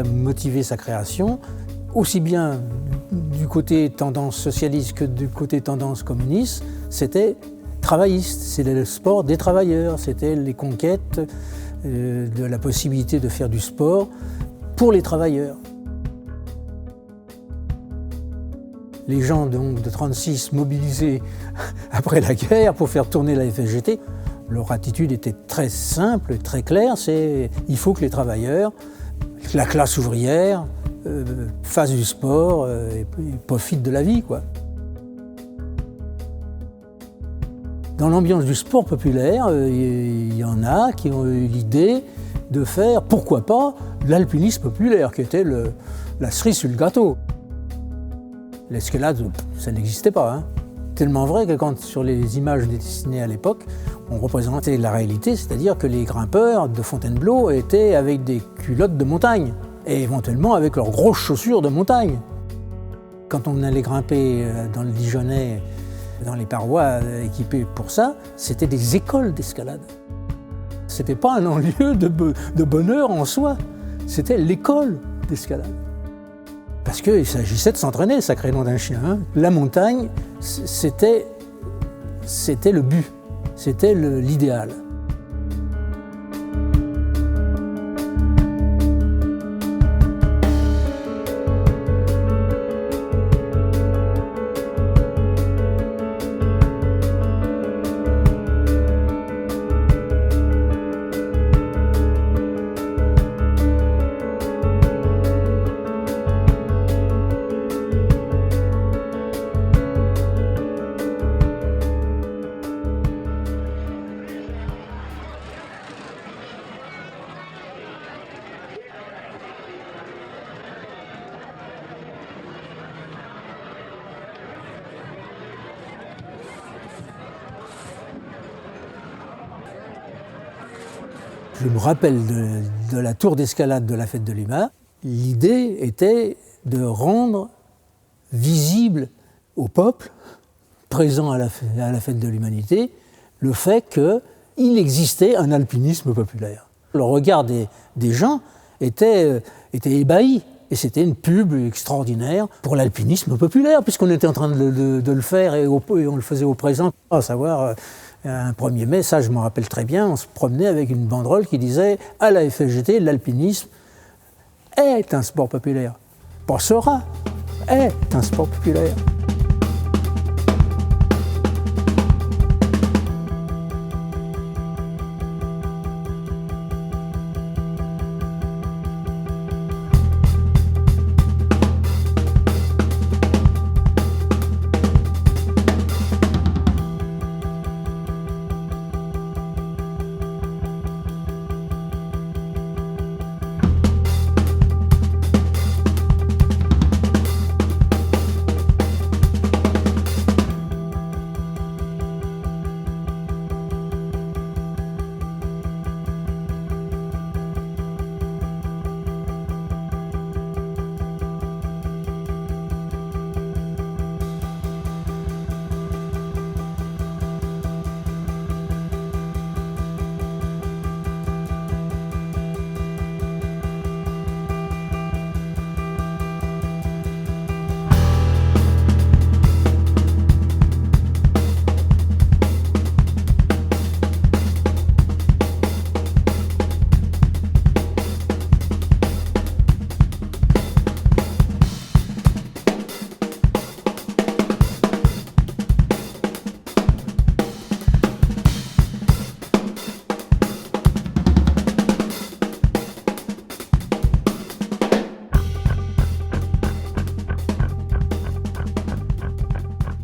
a motivé sa création, aussi bien du côté tendance socialiste que du côté tendance communiste, c'était travailliste, c'était le sport des travailleurs, c'était les conquêtes de la possibilité de faire du sport pour les travailleurs. Les gens donc, de 1936 mobilisés après la guerre pour faire tourner la FSGT, leur attitude était très simple, très claire, c'est il faut que les travailleurs, la classe ouvrière, fassent du sport et profitent de la vie, quoi. Dans l'ambiance du sport populaire, il y en a qui ont eu l'idée de faire, pourquoi pas, l'alpinisme populaire, qui était la cerise sur le gâteau. L'escalade, ça n'existait pas, hein. Tellement vrai que quand, sur les images dessinées à l'époque, on représentait la réalité, c'est-à-dire que les grimpeurs de Fontainebleau étaient avec des culottes de montagne, et éventuellement avec leurs grosses chaussures de montagne. Quand on allait grimper dans le Dijonais, dans les parois équipées pour ça, c'était des écoles d'escalade. C'était pas un lieu de bonheur en soi, c'était l'école d'escalade. Parce qu'il s'agissait de s'entraîner, sacré nom d'un chien, hein. La montagne, c'était le but, c'était l'idéal. Je me rappelle de la tour d'escalade de la fête de l'Humain. L'idée était de rendre visible au peuple, présent à la fête de l'Humanité, le fait qu'il existait un alpinisme populaire. Le regard des gens était ébahi. Et c'était une pub extraordinaire pour l'alpinisme populaire, puisqu'on était en train de le faire et on le faisait au présent, à savoir un 1er mai, ça je m'en rappelle très bien, on se promenait avec une banderole qui disait « À la FSGT, l'alpinisme est un sport populaire. Pas sera, est un sport populaire. »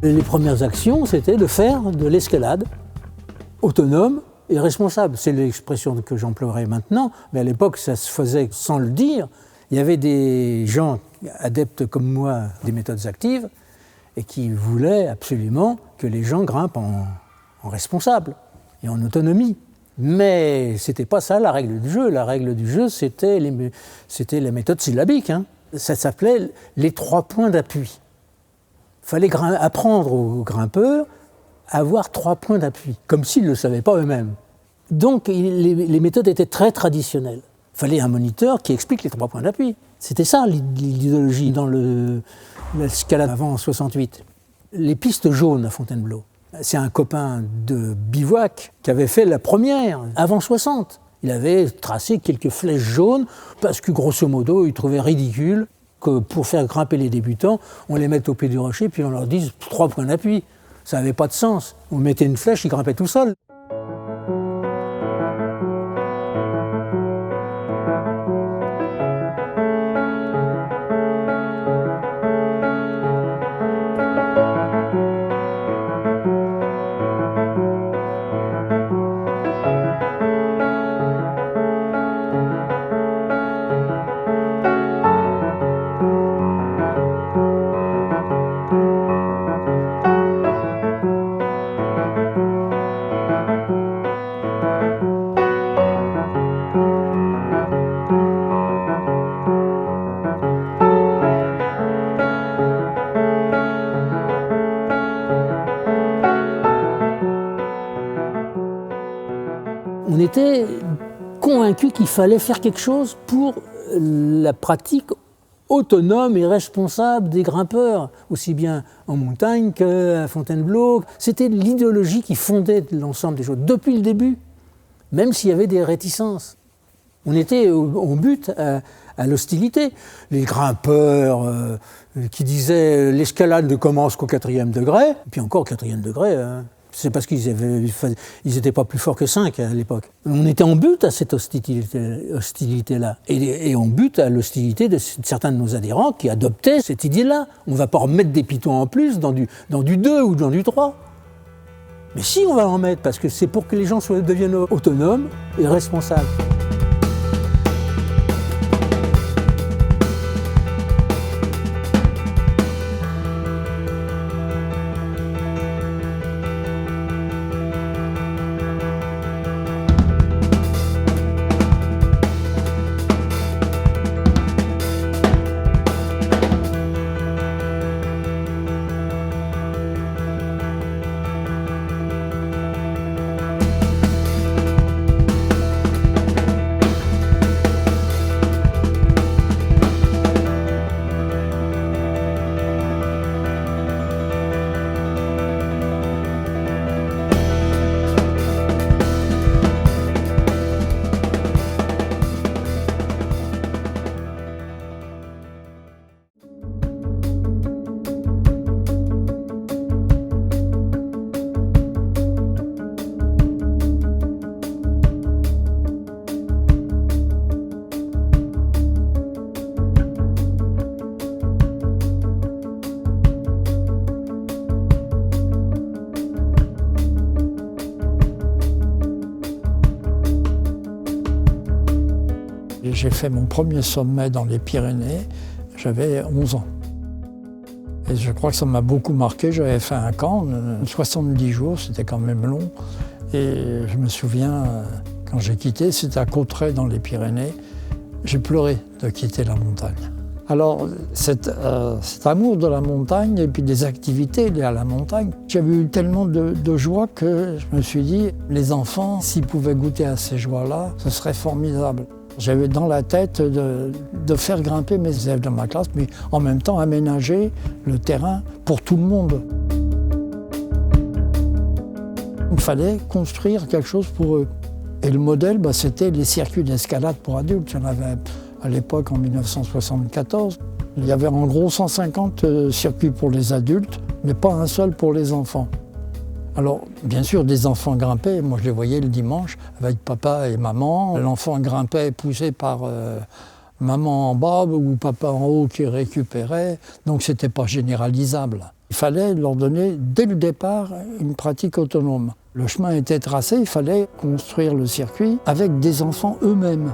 Les premières actions, c'était de faire de l'escalade autonome et responsable. C'est l'expression que j'emploierai maintenant, mais à l'époque, ça se faisait sans le dire. Il y avait des gens adeptes comme moi des méthodes actives et qui voulaient absolument que les gens grimpent en responsable et en autonomie. Mais ce n'était pas ça la règle du jeu. La règle du jeu, c'était la méthode syllabique, hein. Ça s'appelait les 3 points d'appui. Il fallait apprendre aux grimpeurs à avoir 3 points d'appui, comme s'ils ne le savaient pas eux-mêmes. Donc les méthodes étaient très traditionnelles. Il fallait un moniteur qui explique les 3 points d'appui. C'était ça l'idéologie dans l'escalade avant 68. Les pistes jaunes à Fontainebleau, c'est un copain de bivouac qui avait fait la première avant 60. Il avait tracé quelques flèches jaunes parce que grosso modo, il trouvait ridicule que pour faire grimper les débutants, on les mette au pied du rocher puis on leur dise 3 points d'appui. Ça n'avait pas de sens. On mettait une flèche, ils grimpaient tout seuls. On était convaincus qu'il fallait faire quelque chose pour la pratique autonome et responsable des grimpeurs, aussi bien en montagne qu'à Fontainebleau. C'était l'idéologie qui fondait l'ensemble des choses, depuis le début, même s'il y avait des réticences. On était au but à l'hostilité. Les grimpeurs qui disaient l'escalade ne commence qu'au 4e degré, et puis encore au 4e degré, c'est parce qu'ils n'étaient pas plus forts que 5 à l'époque. On était en but à cette hostilité-là. Et en but à l'hostilité de certains de nos adhérents qui adoptaient cette idée-là. On ne va pas remettre des pitons en plus dans du 2 ou dans du 3. Mais si, on va en mettre, parce que c'est pour que les gens deviennent autonomes et responsables. J'ai fait mon premier sommet dans les Pyrénées, j'avais 11 ans. Et je crois que ça m'a beaucoup marqué, j'avais fait un camp, 70 jours, c'était quand même long. Et je me souviens, quand j'ai quitté, c'était à Cauterets dans les Pyrénées, j'ai pleuré de quitter la montagne. Alors, cet amour de la montagne et puis des activités liées à la montagne, j'avais eu tellement de joie que je me suis dit, les enfants, s'ils pouvaient goûter à ces joies-là, ce serait formidable. J'avais dans la tête de faire grimper mes élèves de ma classe, mais en même temps aménager le terrain pour tout le monde. Il fallait construire quelque chose pour eux. Et le modèle, c'était les circuits d'escalade pour adultes. Il y en avait à l'époque, en 1974. Il y avait en gros 150 circuits pour les adultes, mais pas un seul pour les enfants. Alors, bien sûr, des enfants grimpaient. Moi, je les voyais le dimanche avec papa et maman. L'enfant grimpait poussé par maman en bas ou papa en haut qui récupérait. Donc, ce n'était pas généralisable. Il fallait leur donner, dès le départ, une pratique autonome. Le chemin était tracé, il fallait construire le circuit avec des enfants eux-mêmes.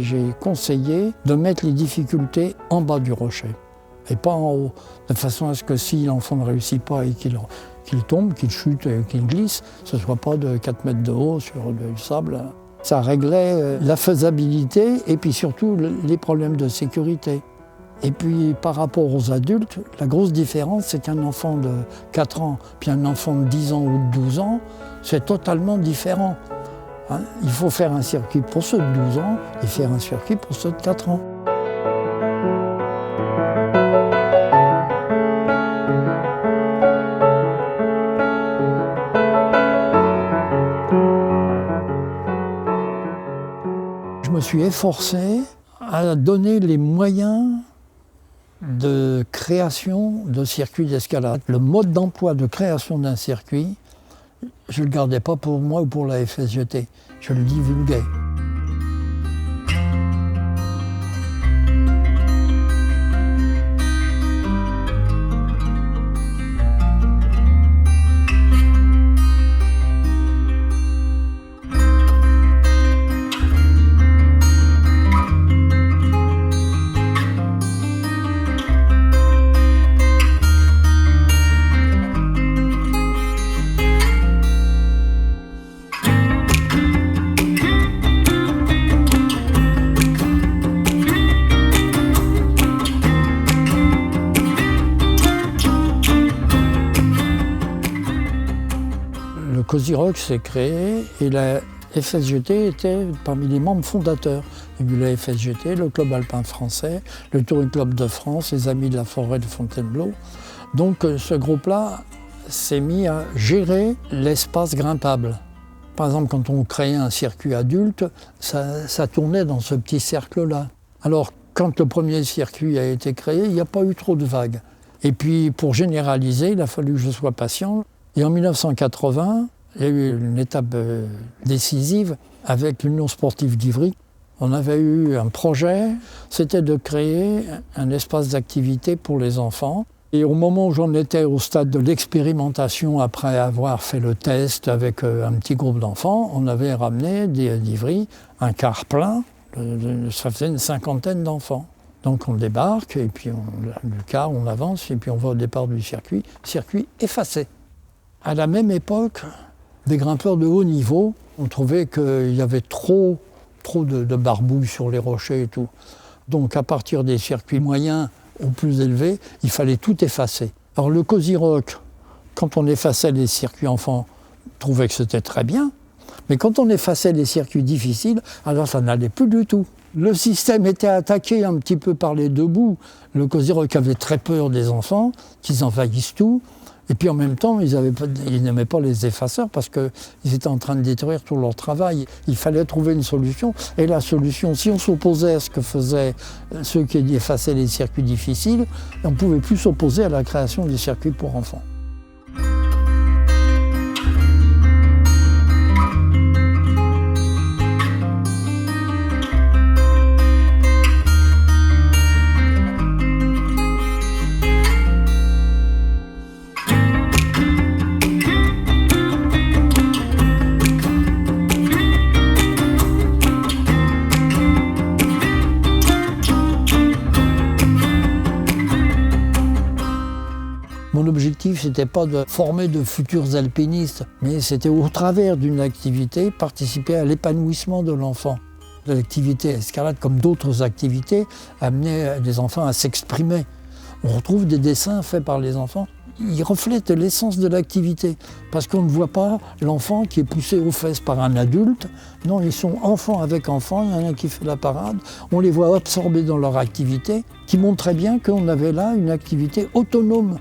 j'ai conseillé de mettre les difficultés en bas du rocher et pas en haut, de façon à ce que si l'enfant ne réussit pas et qu'il tombe, qu'il chute et qu'il glisse, ce ne soit pas de 4 mètres de haut sur du sable. Ça réglait la faisabilité et puis surtout les problèmes de sécurité. Et puis par rapport aux adultes, la grosse différence, c'est qu'un enfant de 4 ans puis un enfant de 10 ans ou de 12 ans, c'est totalement différent. Il faut faire un circuit pour ceux de 12 ans et faire un circuit pour ceux de 4 ans. Je me suis efforcé à donner les moyens de création de circuits d'escalade. Le mode d'emploi de création d'un circuit, je ne le gardais pas pour moi ou pour la FSJT, je le divulguais. Le Cozy Rock s'est créé et la FSJT était parmi les membres fondateurs. Il y a eu la FSJT, le Club alpin français, le Touring Club de France, les Amis de la forêt de Fontainebleau. Donc ce groupe-là s'est mis à gérer l'espace grimpable. Par exemple, quand on créait un circuit adulte, ça tournait dans ce petit cercle-là. Alors, quand le premier circuit a été créé, il n'y a pas eu trop de vagues. Et puis, pour généraliser, il a fallu que je sois patient. Et en 1980, il y a eu une étape décisive avec l'Union sportive d'Ivry. On avait eu un projet, c'était de créer un espace d'activité pour les enfants. Et au moment où j'en étais au stade de l'expérimentation, après avoir fait le test avec un petit groupe d'enfants, on avait ramené d'Ivry un car plein, ça faisait une 50aine d'enfants. Donc on débarque, et puis le car, on avance, et puis on va au départ du circuit effacé. À la même époque, des grimpeurs de haut niveau, on trouvait qu'il y avait trop de barbouilles sur les rochers et tout. Donc à partir des circuits moyens aux plus élevés, il fallait tout effacer. Alors le Cozy Rock, quand on effaçait les circuits enfants, trouvait que c'était très bien, mais quand on effaçait les circuits difficiles, alors ça n'allait plus du tout. Le système était attaqué un petit peu par les deux bouts. Le Cozy Rock avait très peur des enfants, qu'ils envahissent tout. Et puis en même temps, ils n'aimaient pas les effaceurs parce qu'ils étaient en train de détruire tout leur travail. Il fallait trouver une solution. Et la solution, si on s'opposait à ce que faisaient ceux qui effaçaient les circuits difficiles, on ne pouvait plus s'opposer à la création des circuits pour enfants. Mon objectif, ce n'était pas de former de futurs alpinistes, mais c'était au travers d'une activité, participer à l'épanouissement de l'enfant. L'activité escalade, comme d'autres activités, amenait les enfants à s'exprimer. On retrouve des dessins faits par les enfants. Ils reflètent l'essence de l'activité, parce qu'on ne voit pas l'enfant qui est poussé aux fesses par un adulte. Non, ils sont enfants avec enfants, il y en a un qui fait la parade. On les voit absorbés dans leur activité, qui montrait bien qu'on avait là une activité autonome.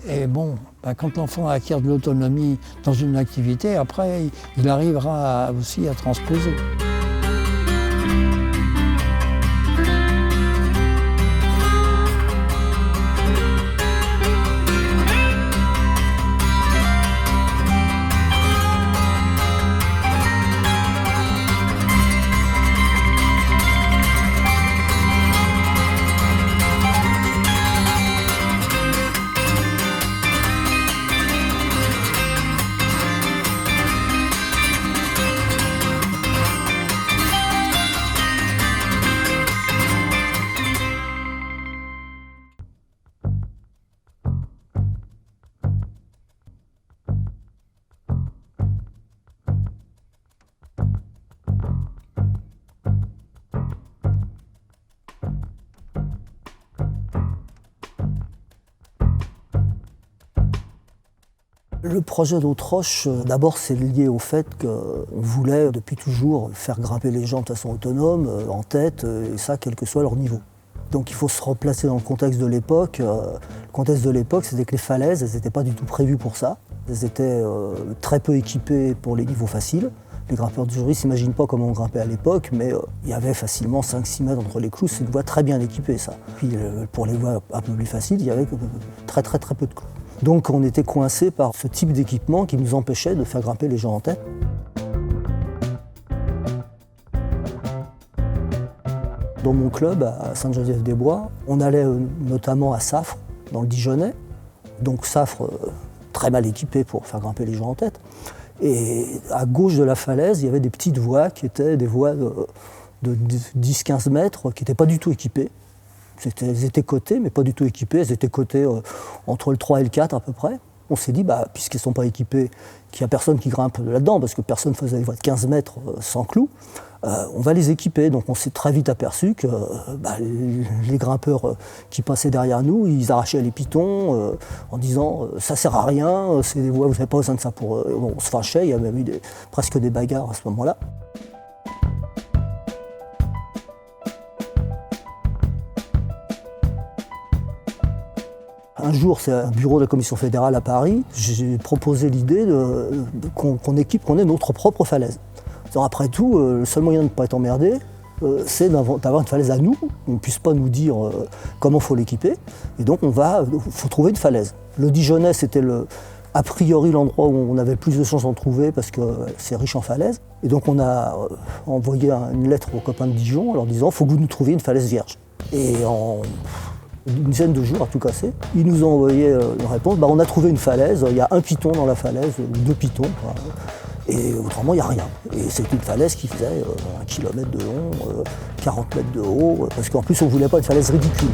Et bon, quand l'enfant acquiert de l'autonomie dans une activité, après, il arrivera aussi à transposer. Le projet d'Autroche, d'abord, c'est lié au fait qu'on voulait depuis toujours faire grimper les gens de façon autonome, en tête, et ça, quel que soit leur niveau. Donc il faut se replacer dans le contexte de l'époque. Le contexte de l'époque, c'était que les falaises, elles n'étaient pas du tout prévues pour ça. Elles étaient très peu équipées pour les niveaux faciles. Les grimpeurs du jury ne s'imaginent pas comment on grimpait à l'époque, mais il y avait facilement 5-6 mètres entre les clous. C'est une voie très bien équipée, ça. Puis pour les voies un peu plus faciles, il y avait très peu de clous. Donc on était coincés par ce type d'équipement qui nous empêchait de faire grimper les gens en tête. Dans mon club, à Sainte-Geneviève-des-Bois, on allait notamment à Safre, dans le Dijonais. Donc Safre, très mal équipé pour faire grimper les gens en tête. Et à gauche de la falaise, il y avait des petites voies qui étaient des voies de 10-15 mètres, qui n'étaient pas du tout équipées. Elles étaient cotées, mais pas du tout équipées. Elles étaient cotées entre le 3 et le 4 à peu près. On s'est dit, puisqu'elles ne sont pas équipées, qu'il n'y a personne qui grimpe là-dedans, parce que personne ne faisait des voies de 15 mètres sans clous, on va les équiper. Donc on s'est très vite aperçu que les grimpeurs qui passaient derrière nous, ils arrachaient les pitons en disant ça sert à rien, c'est des voies, vous n'avez pas besoin de ça pour... Bon, on se fâchait, il y a même eu presque des bagarres à ce moment-là. Un jour, c'est un bureau de la Commission fédérale à Paris, j'ai proposé l'idée qu'on ait notre propre falaise. Alors après tout, le seul moyen de ne pas être emmerdé, c'est d'avoir une falaise à nous, on ne puisse pas nous dire comment il faut l'équiper. Et donc il faut trouver une falaise. Le Dijonais, c'était a priori l'endroit où on avait le plus de chances d'en trouver parce que c'est riche en falaises. Et donc on a envoyé une lettre aux copains de Dijon en leur disant « il faut que vous nous trouviez une falaise vierge ». Et en une dizaine de jours à tout casser, ils nous ont envoyé une réponse, on a trouvé une falaise, il y a un piton dans la falaise, ou 2 pitons, et autrement il n'y a rien. Et c'est une falaise qui faisait 1 km de long, 40 mètres de haut, parce qu'en plus on ne voulait pas une falaise ridicule.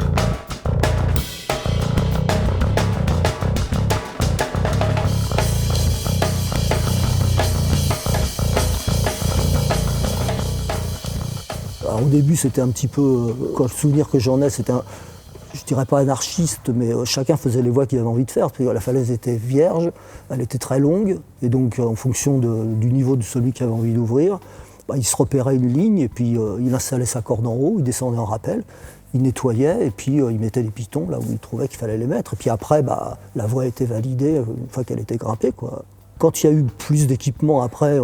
Alors, au début c'était un petit peu, le souvenir que j'en ai, c'était je ne dirais pas anarchiste, mais chacun faisait les voies qu'il avait envie de faire. Parce que la falaise était vierge, elle était très longue, et donc en fonction du niveau de celui qui avait envie d'ouvrir, il se repérait une ligne, et puis il installait sa corde en haut, il descendait en rappel, il nettoyait, et puis il mettait les pitons là où il trouvait qu'il fallait les mettre. Et puis après, la voie était validée une fois qu'elle était grimpée, quoi. Quand il y a eu plus d'équipements après,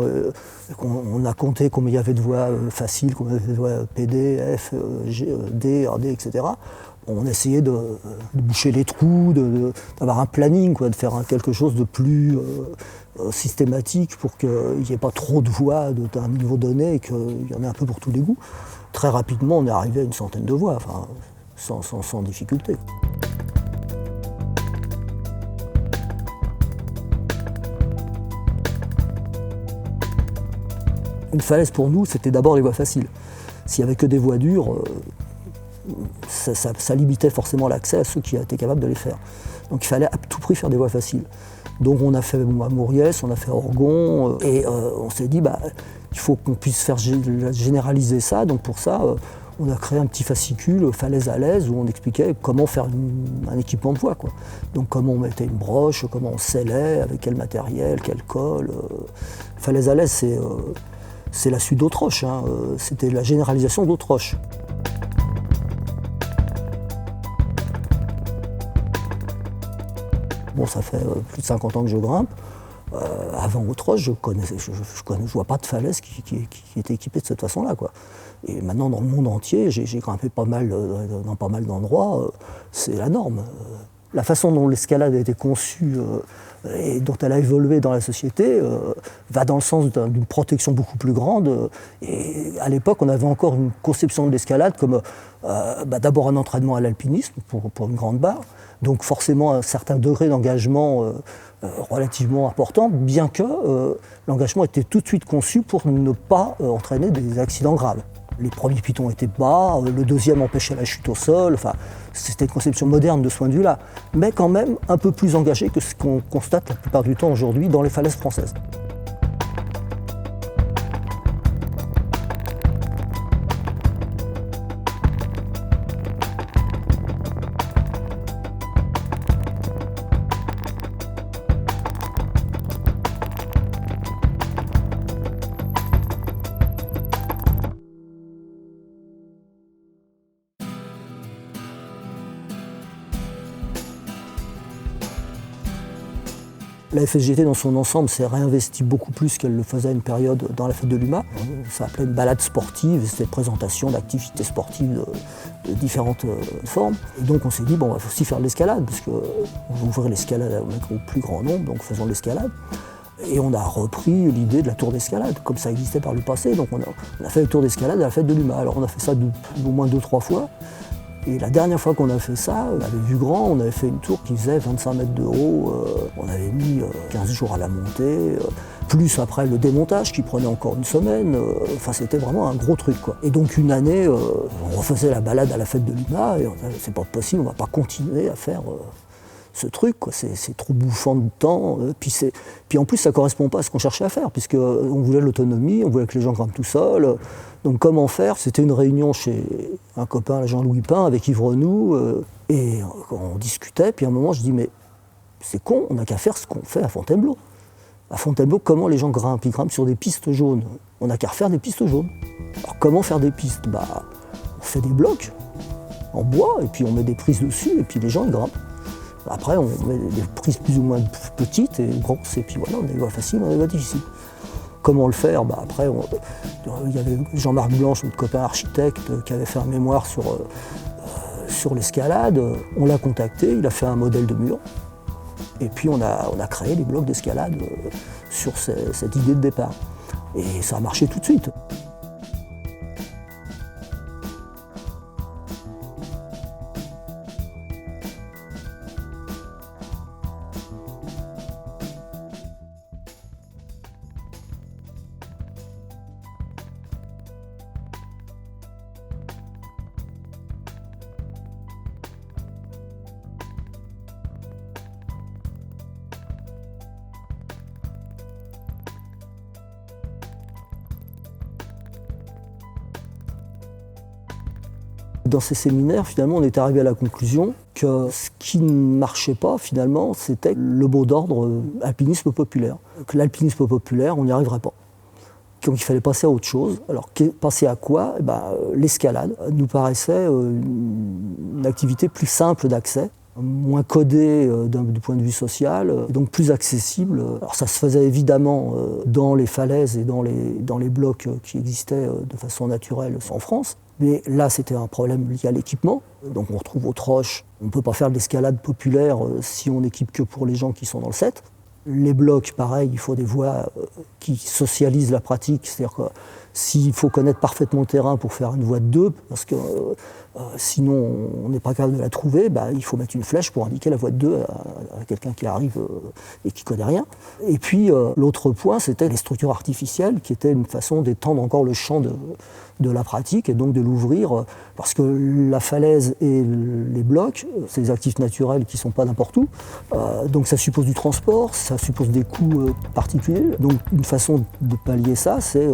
on a compté combien il y avait de voies faciles, combien il y avait de voies PD, F, G, D, RD, etc. On essayait de boucher les trous, d'avoir un planning, de faire quelque chose de plus systématique pour qu'il n'y ait pas trop de voies d'un niveau donné et qu'il y en ait un peu pour tous les goûts. Très rapidement, on est arrivé à une centaine de voies, sans difficulté. Une falaise pour nous, c'était d'abord les voies faciles. S'il n'y avait que des voies dures, ça limitait forcément l'accès à ceux qui étaient capables de les faire. Donc il fallait à tout prix faire des voies faciles. Donc on a fait à Mauriès, on a fait Orgon, et on s'est dit il faut qu'on puisse faire généraliser ça. Donc pour ça, on a créé un petit fascicule, Falaise à l'aise, où on expliquait comment faire un équipement de voie, quoi. Donc comment on mettait une broche, comment on scellait, avec quel matériel, quel col. Falaise à l'aise, c'est la suite d'Autroche, c'était la généralisation d'Autroche. Bon, ça fait plus de 50 ans que je grimpe. Avant Autroche, je vois pas de falaise qui était équipée de cette façon-là, quoi. Et maintenant, dans le monde entier, j'ai grimpé dans pas mal d'endroits, c'est la norme. La façon dont l'escalade a été conçue et dont elle a évolué dans la société va dans le sens d'une protection beaucoup plus grande. Et à l'époque, on avait encore une conception de l'escalade comme d'abord un entraînement à l'alpinisme pour une grande barre, donc forcément un certain degré d'engagement relativement important, bien que l'engagement était tout de suite conçu pour ne pas entraîner des accidents graves. Les premiers pitons étaient bas, le deuxième empêchait la chute au sol, c'était une conception moderne de ce point de vue-là, mais quand même un peu plus engagée que ce qu'on constate la plupart du temps aujourd'hui dans les falaises françaises. La FSGT dans son ensemble s'est réinvestie beaucoup plus qu'elle le faisait à une période dans la fête de l'UMA. Ça s'appelait une balade sportive, c'était une présentation d'activités sportives de différentes formes. Et donc on s'est dit, bon, on va aussi faire de l'escalade, parce qu'on va ouvrir l'escalade au plus grand nombre, donc faisons de l'escalade. Et on a repris l'idée de la tour d'escalade, comme ça existait par le passé. Donc on a fait la tour d'escalade à la fête de l'UMA. Alors on a fait ça au moins 2-3 fois. Et la dernière fois qu'on a fait ça, on avait vu grand, on avait fait une tour qui faisait 25 mètres de haut, on avait mis 15 jours à la monter, plus après le démontage qui prenait encore une semaine, enfin c'était vraiment un gros truc quoi. Et donc une année, on refaisait la balade à la fête de l'UMA et c'est pas possible, on va pas continuer à faire ce truc, quoi. C'est trop bouffant de temps, puis en plus ça correspond pas à ce qu'on cherchait à faire, puisqu'on voulait l'autonomie, on voulait que les gens grimpent tout seuls. Donc comment faire? C'était une réunion chez un copain, Jean-Louis Pin, avec Yves Renoux, et on discutait, puis à un moment je dis mais c'est con, on n'a qu'à faire ce qu'on fait à Fontainebleau. À Fontainebleau, comment les gens grimpent? Ils grimpent sur des pistes jaunes. On n'a qu'à refaire des pistes jaunes. Alors comment faire des pistes? On fait des blocs en bois, et puis on met des prises dessus, et puis les gens ils grimpent. Après, on met des prises plus ou moins petites et grosses, et puis voilà, on a des voies faciles, on a des voies difficiles. Comment le faire? Après, il y avait Jean-Marc Blanche, notre copain architecte, qui avait fait un mémoire sur l'escalade. On l'a contacté, il a fait un modèle de mur. Et puis on a créé les blocs d'escalade sur cette idée de départ. Et ça a marché tout de suite. Dans ces séminaires, finalement, on est arrivé à la conclusion que ce qui ne marchait pas, finalement, c'était le mot d'ordre alpinisme populaire. Que l'alpinisme populaire, on n'y arriverait pas. Donc il fallait passer à autre chose. Alors passer à quoi? L'escalade nous paraissait une activité plus simple d'accès, moins codée du point de vue social, donc plus accessible. Alors ça se faisait évidemment dans les falaises et dans les blocs qui existaient de façon naturelle en France. Mais là, c'était un problème lié à l'équipement. Donc on retrouve aux Troches, on ne peut pas faire de l'escalade populaire si on n'équipe que pour les gens qui sont dans le set. Les blocs, pareil, il faut des voies qui socialisent la pratique. C'est-à-dire que s'il faut connaître parfaitement le terrain pour faire une voie de 2, parce que sinon on n'est pas capable de la trouver, il faut mettre une flèche pour indiquer la voie de 2 à quelqu'un qui arrive et qui ne connaît rien. Et puis l'autre point, c'était les structures artificielles, qui étaient une façon d'étendre encore le champ de la pratique et donc de l'ouvrir, parce que la falaise et les blocs, c'est des actifs naturels qui ne sont pas n'importe où, donc ça suppose du transport, ça suppose des coûts particuliers. Donc une façon de pallier ça, c'est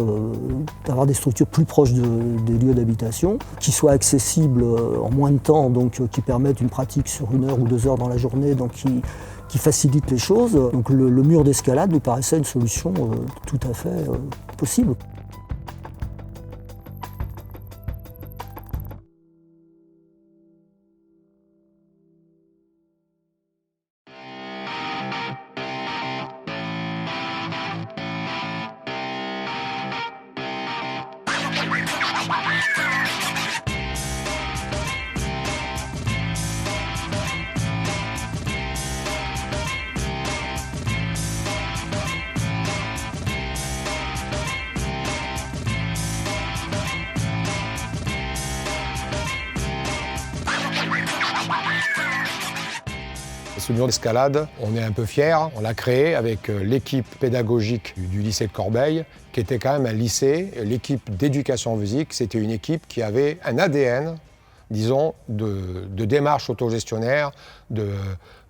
d'avoir des structures plus proches des lieux d'habitation, qui soient accessibles en moins de temps, donc qui permettent une pratique sur 1 heure ou 2 heures dans la journée, donc qui facilitent les choses. Donc le mur d'escalade nous paraissait une solution tout à fait possible. Ce mur d'escalade, on est un peu fiers, on l'a créé avec l'équipe pédagogique du lycée de Corbeil, qui était quand même un lycée. L'équipe d'éducation physique, c'était une équipe qui avait un ADN, disons, de démarche autogestionnaire,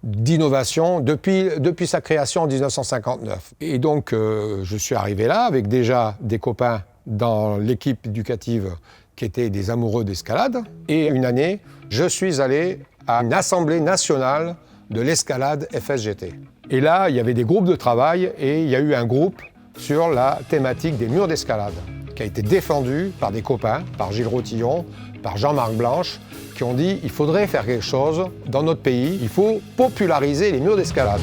d'innovation, depuis sa création en 1959. Et donc, je suis arrivé là avec déjà des copains dans l'équipe éducative qui étaient des amoureux d'escalade. Et une année, je suis allé à une assemblée nationale de l'escalade FSGT. Et là, il y avait des groupes de travail et il y a eu un groupe sur la thématique des murs d'escalade qui a été défendu par des copains, par Gilles Rotillon, par Jean-Marc Blanche, qui ont dit il faudrait faire quelque chose dans notre pays, il faut populariser les murs d'escalade.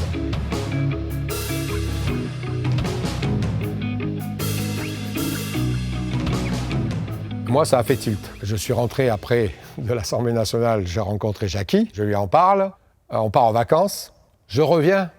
Moi, ça a fait tilt. Je suis rentré après de l'Assemblée nationale, j'ai rencontré Jacky, je lui en parle, on part en vacances, je reviens.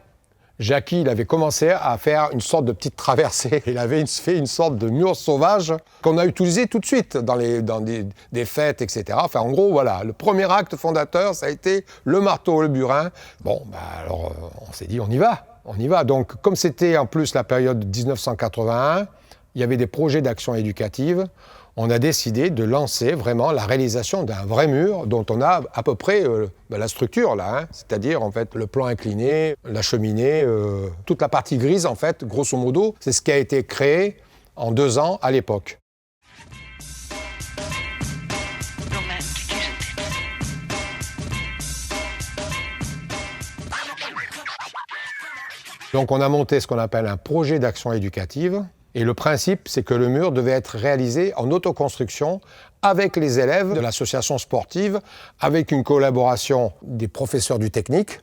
Jacky, il avait commencé à faire une sorte de petite traversée. Il avait fait une sorte de mur sauvage qu'on a utilisé tout de suite dans des fêtes, etc. Enfin, en gros, voilà, le premier acte fondateur, ça a été le marteau, le burin. Bon, alors, on s'est dit, on y va. Donc, comme c'était en plus la période de 1981, il y avait des projets d'action éducative. On a décidé de lancer vraiment la réalisation d'un vrai mur dont on a à peu près la structure là, hein. C'est-à-dire en fait le plan incliné, la cheminée, toute la partie grise en fait, grosso modo, c'est ce qui a été créé en 2 ans à l'époque. Donc on a monté ce qu'on appelle un projet d'action éducative. Et le principe, c'est que le mur devait être réalisé en autoconstruction avec les élèves de l'association sportive, avec une collaboration des professeurs du technique.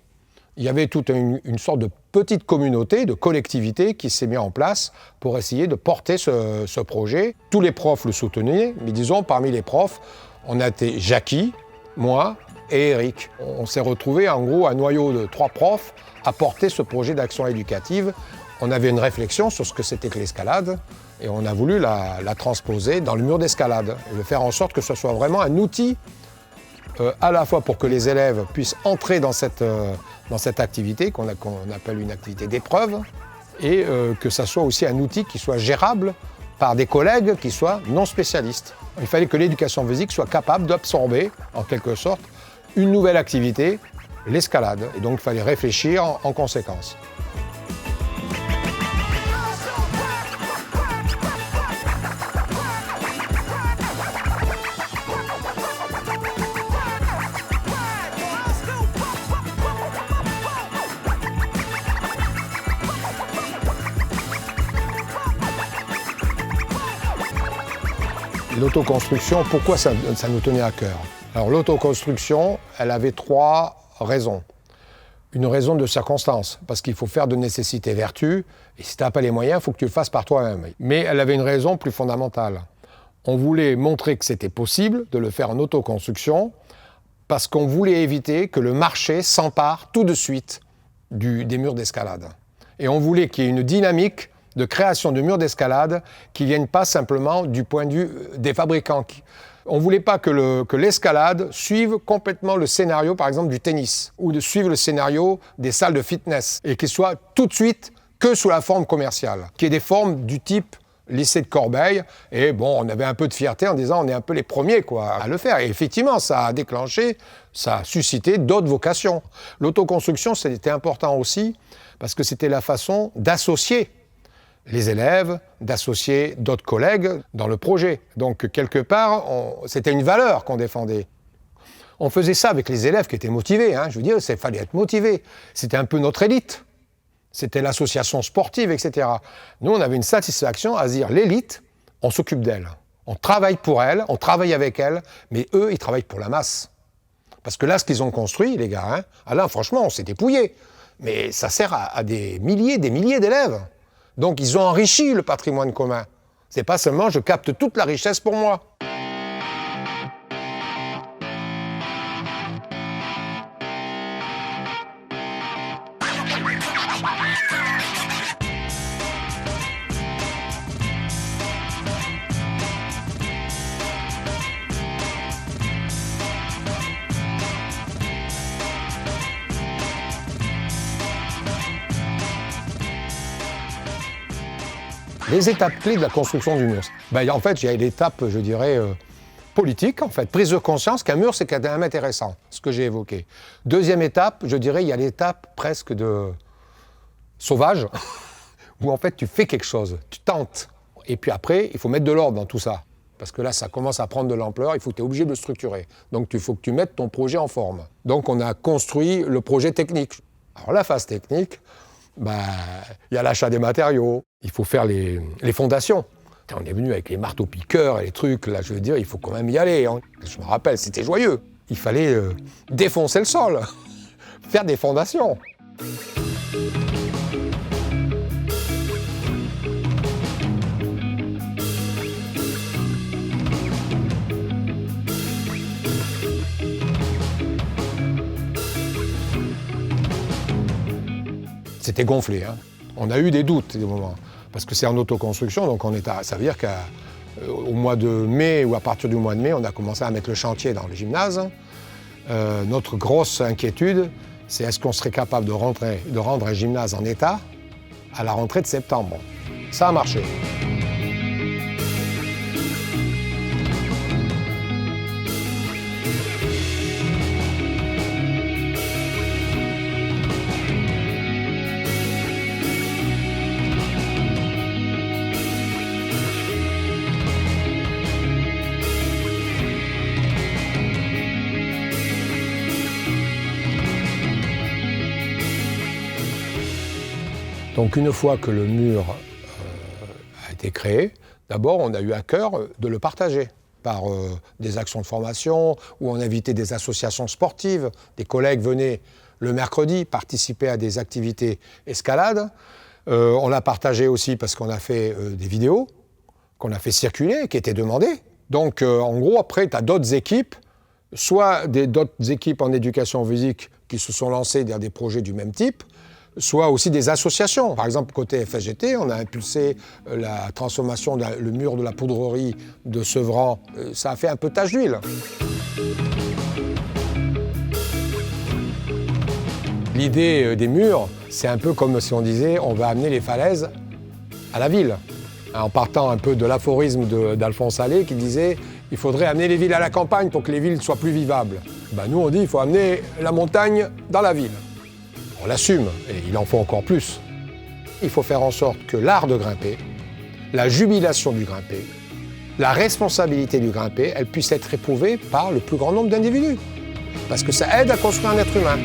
Il y avait toute une sorte de petite communauté, de collectivité qui s'est mise en place pour essayer de porter ce projet. Tous les profs le soutenaient, mais disons, parmi les profs, on a été Jacky, moi et Eric. On s'est retrouvés en gros un noyau de 3 profs à porter ce projet d'action éducative. On avait une réflexion sur ce que c'était que l'escalade et on a voulu la transposer dans le mur d'escalade et de faire en sorte que ce soit vraiment un outil à la fois pour que les élèves puissent entrer dans cette activité qu'on appelle une activité d'épreuve et que ça soit aussi un outil qui soit gérable par des collègues qui soient non spécialistes. Il fallait que l'éducation physique soit capable d'absorber en quelque sorte une nouvelle activité, l'escalade. Et donc il fallait réfléchir en conséquence. L'autoconstruction, pourquoi ça nous tenait à cœur? Alors l'autoconstruction, elle avait 3 raisons. Une raison de circonstance, parce qu'il faut faire de nécessité vertu, et si tu n'as pas les moyens, il faut que tu le fasses par toi-même. Mais elle avait une raison plus fondamentale. On voulait montrer que c'était possible de le faire en autoconstruction, parce qu'on voulait éviter que le marché s'empare tout de suite des murs d'escalade. Et on voulait qu'il y ait une dynamique de création de murs d'escalade qui ne viennent pas simplement du point de vue des fabricants. On ne voulait pas que l'escalade suive complètement le scénario, par exemple, du tennis, ou de suivre le scénario des salles de fitness, et qu'il soit tout de suite que sous la forme commerciale, qu'il y ait des formes du type lycée de Corbeil, et bon, on avait un peu de fierté en disant on est un peu les premiers à le faire. Et effectivement, ça a déclenché, ça a suscité d'autres vocations. L'autoconstruction, c'était important aussi, parce que c'était la façon d'associer les élèves, d'associer d'autres collègues dans le projet. Donc, quelque part, c'était une valeur qu'on défendait. On faisait ça avec les élèves qui étaient motivés. Je veux dire, il fallait être motivé. C'était un peu notre élite. C'était l'association sportive, etc. Nous, on avait une satisfaction à se dire, l'élite, on s'occupe d'elle. On travaille pour elle, on travaille avec elle, mais eux, ils travaillent pour la masse. Parce que là, ce qu'ils ont construit, les gars, là, franchement, on s'est dépouillé. Mais ça sert à des milliers d'élèves. Donc, ils ont enrichi le patrimoine commun. C'est pas seulement je capte toute la richesse pour moi. Les étapes clés de la construction du mur. En fait, il y a l'étape, je dirais, politique, en fait, prise de conscience qu'un mur, c'est quand même intéressant, ce que j'ai évoqué. Deuxième étape, je dirais, il y a l'étape presque de sauvage, où en fait, tu fais quelque chose, tu tentes. Et puis après, il faut mettre de l'ordre dans tout ça. Parce que là, ça commence à prendre de l'ampleur, tu es obligé de le structurer. Donc, il faut que tu mettes ton projet en forme. Donc, on a construit le projet technique. Alors, la phase technique, il y a l'achat des matériaux, il faut faire les fondations. On est venu avec les marteaux-piqueurs et les trucs, là, je veux dire, il faut quand même y aller. Je me rappelle, c'était joyeux. Il fallait défoncer le sol, faire des fondations. C'était gonflé, hein. On a eu des doutes des moments, parce que c'est en autoconstruction, donc ça veut dire qu'au mois de mai ou à partir du mois de mai, on a commencé à mettre le chantier dans les gymnases. Notre grosse inquiétude, c'est est-ce qu'on serait capable de rendre un gymnase en état à la rentrée de septembre. Ça a marché. Donc une fois que le mur a été créé, d'abord on a eu à cœur de le partager par des actions de formation où on invitait des associations sportives, des collègues venaient le mercredi participer à des activités escalade. On l'a partagé aussi parce qu'on a fait des vidéos qu'on a fait circuler, qui étaient demandées. Donc en gros après tu as d'autres équipes, soit d'autres équipes en éducation physique qui se sont lancées dans des projets du même type, soit aussi des associations. Par exemple, côté FSGT, on a impulsé la transformation le mur de la poudrerie de Sevran. Ça a fait un peu tache d'huile. L'idée des murs, c'est un peu comme si on disait on va amener les falaises à la ville. En partant un peu de l'aphorisme d'Alphonse Allais qui disait il faudrait amener les villes à la campagne pour que les villes soient plus vivables. Ben, nous, on dit il faut amener la montagne dans la ville. On l'assume, et il en faut encore plus. Il faut faire en sorte que l'art de grimper, la jubilation du grimper, la responsabilité du grimper, elle puisse être éprouvée par le plus grand nombre d'individus. Parce que ça aide à construire un être humain.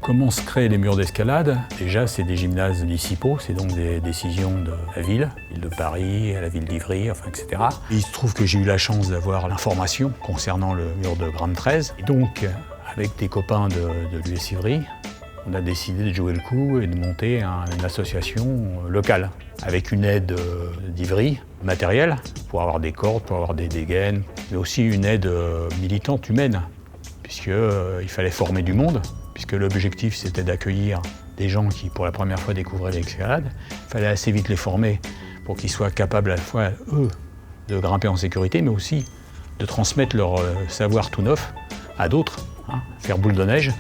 Comment se créent les murs d'escalade? Déjà, c'est des gymnases municipaux, c'est donc des décisions de la ville de Paris, la ville d'Ivry, enfin, etc. Il se trouve que j'ai eu la chance d'avoir l'information concernant le mur de Grande 13. Et donc, avec des copains de l'US Ivry, on a décidé de jouer le coup et de monter une association locale, avec une aide d'Ivry, matérielle, pour avoir des cordes, pour avoir des dégaines, mais aussi une aide militante humaine, puisqu'il fallait former du monde. Puisque l'objectif c'était d'accueillir des gens qui pour la première fois découvraient l'escalade. Il fallait assez vite les former pour qu'ils soient capables à la fois, eux, de grimper en sécurité, mais aussi de transmettre leur savoir tout neuf à d'autres, faire boule de neige.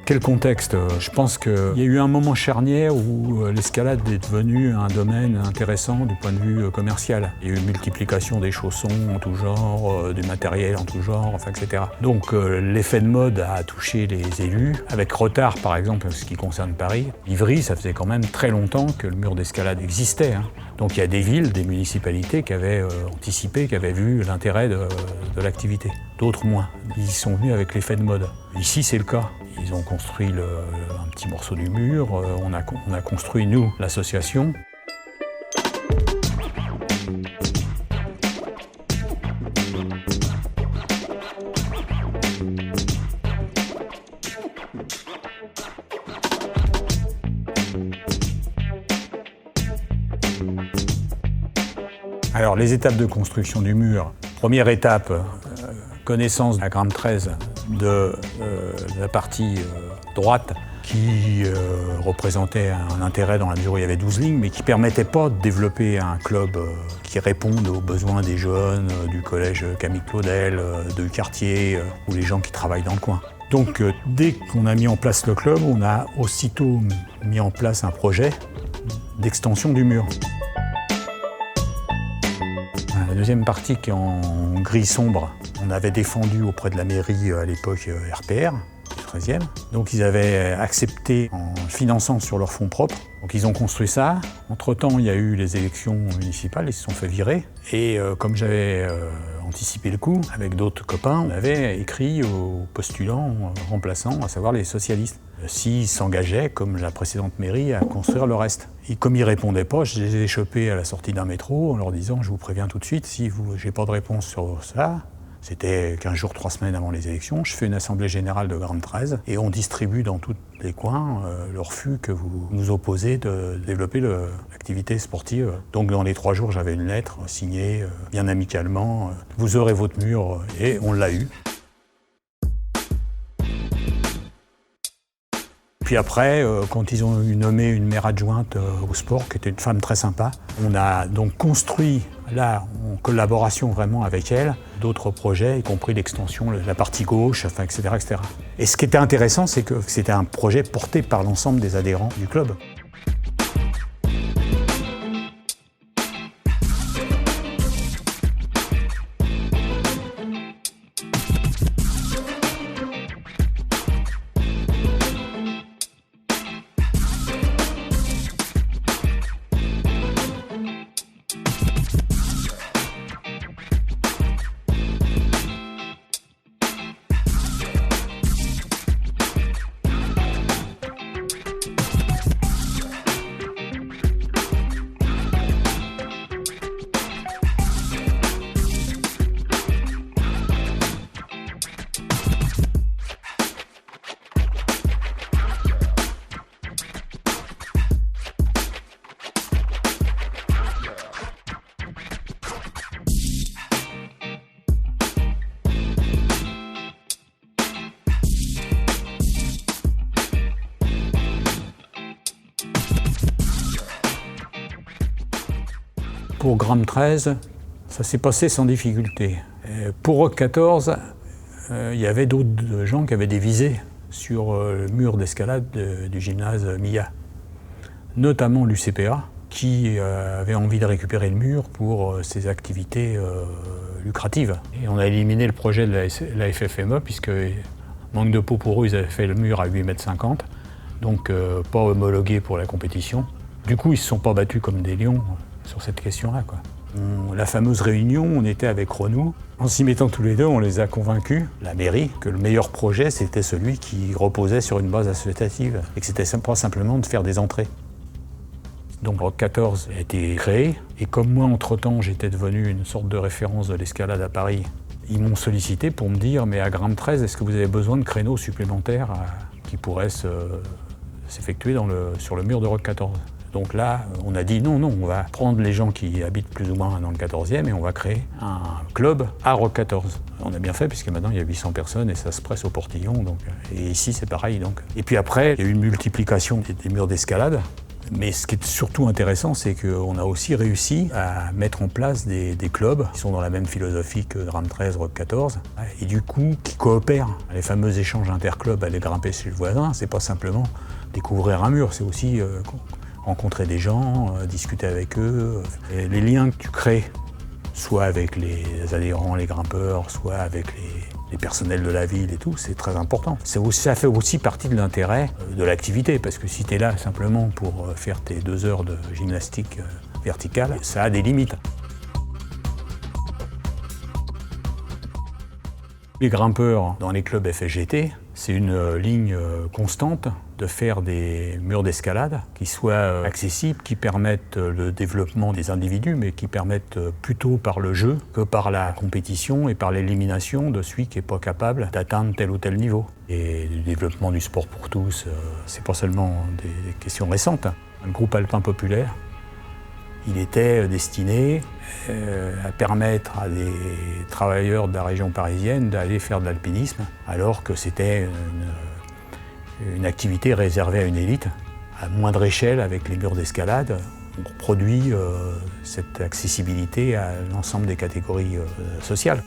Quel contexte? Je pense qu'il y a eu un moment charnière où l'escalade est devenue un domaine intéressant du point de vue commercial. Il y a eu une multiplication des chaussons en tout genre, du matériel en tout genre, enfin, etc. Donc l'effet de mode a touché les élus, avec retard par exemple en ce qui concerne Paris. Ivry, ça faisait quand même très longtemps que le mur d'escalade existait. Donc il y a des villes, des municipalités qui avaient anticipé, qui avaient vu l'intérêt de l'activité. D'autres moins. Ils sont venus avec l'effet de mode. Ici c'est le cas. Ils ont construit un petit morceau du mur, on a construit, nous, l'association. Alors, les étapes de construction du mur. Première étape, connaissance de la Grande 13 de la partie droite qui représentait un intérêt dans la mesure où il y avait 12 lignes, mais qui ne permettait pas de développer un club qui réponde aux besoins des jeunes, du collège Camille Claudel, du quartier ou les gens qui travaillent dans le coin. Donc dès qu'on a mis en place le club, on a aussitôt mis en place un projet d'extension du mur. La deuxième partie qui est en gris sombre, on avait défendu auprès de la mairie à l'époque RPR, 13e. Donc ils avaient accepté en finançant sur leurs fonds propres. Donc ils ont construit ça. Entre-temps, il y a eu les élections municipales, ils se sont fait virer. Et comme j'avais anticipé le coup, avec d'autres copains, on avait écrit aux postulants remplaçants, à savoir les socialistes, s'ils s'engageaient, comme la précédente mairie, à construire le reste. Et comme ils ne répondaient pas, je les ai chopés à la sortie d'un métro en leur disant « Je vous préviens tout de suite, si j'ai pas de réponse sur ça », c'était 15 jours, 3 semaines avant les élections, je fais une assemblée générale de Gramme 13 et on distribue dans tous les coins le refus que vous nous opposez de développer l'activité sportive. Donc dans les 3 jours, j'avais une lettre signée bien amicalement « Vous aurez votre mur » et on l'a eu. Puis après, quand ils ont nommé une maire adjointe au sport, qui était une femme très sympa, on a donc construit, là, en collaboration vraiment avec elle, d'autres projets, y compris l'extension, la partie gauche, enfin, etc., etc. Et ce qui était intéressant, c'est que c'était un projet porté par l'ensemble des adhérents du club. Pour Gramme 13, ça s'est passé sans difficulté. Pour Rock 14, il y avait d'autres gens qui avaient des visées sur le mur d'escalade du gymnase Milla, notamment l'UCPA, qui avait envie de récupérer le mur pour ses activités lucratives. Et on a éliminé le projet de la FFME, puisque, manque de peau pour eux, ils avaient fait le mur à 8,50 m, donc pas homologué pour la compétition. Du coup, ils ne se sont pas battus comme des lions sur cette question-là, quoi. La fameuse réunion, on était avec Renaud. En s'y mettant tous les deux, on les a convaincus, la mairie, que le meilleur projet, c'était celui qui reposait sur une base associative et que c'était pas simplement de faire des entrées. Donc Rock 14 a été créé et comme moi, entre-temps, j'étais devenu une sorte de référence de l'escalade à Paris, ils m'ont sollicité pour me dire « Mais à Gramme 13, est-ce que vous avez besoin de créneaux supplémentaires qui pourraient s'effectuer sur le mur de Rock 14 ?» Donc là, on a dit non, on va prendre les gens qui habitent plus ou moins dans le 14e et on va créer un club à Rock 14. On a bien fait puisque maintenant il y a 800 personnes et ça se presse au portillon. Donc, et ici c'est pareil. Donc. Et puis après, il y a eu une multiplication des murs d'escalade. Mais ce qui est surtout intéressant, c'est qu'on a aussi réussi à mettre en place des clubs qui sont dans la même philosophie que Gramme 13, Rock 14, et du coup qui coopèrent. Les fameux échanges interclubs, aller grimper chez le voisin, c'est pas simplement découvrir un mur, c'est aussi rencontrer des gens, discuter avec eux. Et les liens que tu crées, soit avec les adhérents, les grimpeurs, soit avec les personnels de la ville et tout, c'est très important. Ça fait aussi partie de l'intérêt de l'activité, parce que si tu es là simplement pour faire tes 2 heures de gymnastique verticale, ça a des limites. Les grimpeurs dans les clubs FSGT, c'est une ligne constante de faire des murs d'escalade qui soient accessibles, qui permettent le développement des individus, mais qui permettent plutôt par le jeu que par la compétition et par l'élimination de celui qui n'est pas capable d'atteindre tel ou tel niveau. Et le développement du sport pour tous, c'est pas seulement des questions récentes. Le groupe alpin populaire, il était destiné à permettre à des travailleurs de la région parisienne d'aller faire de l'alpinisme, alors que c'était une activité réservée à une élite, à moindre échelle avec les murs d'escalade. On produit cette accessibilité à l'ensemble des catégories sociales.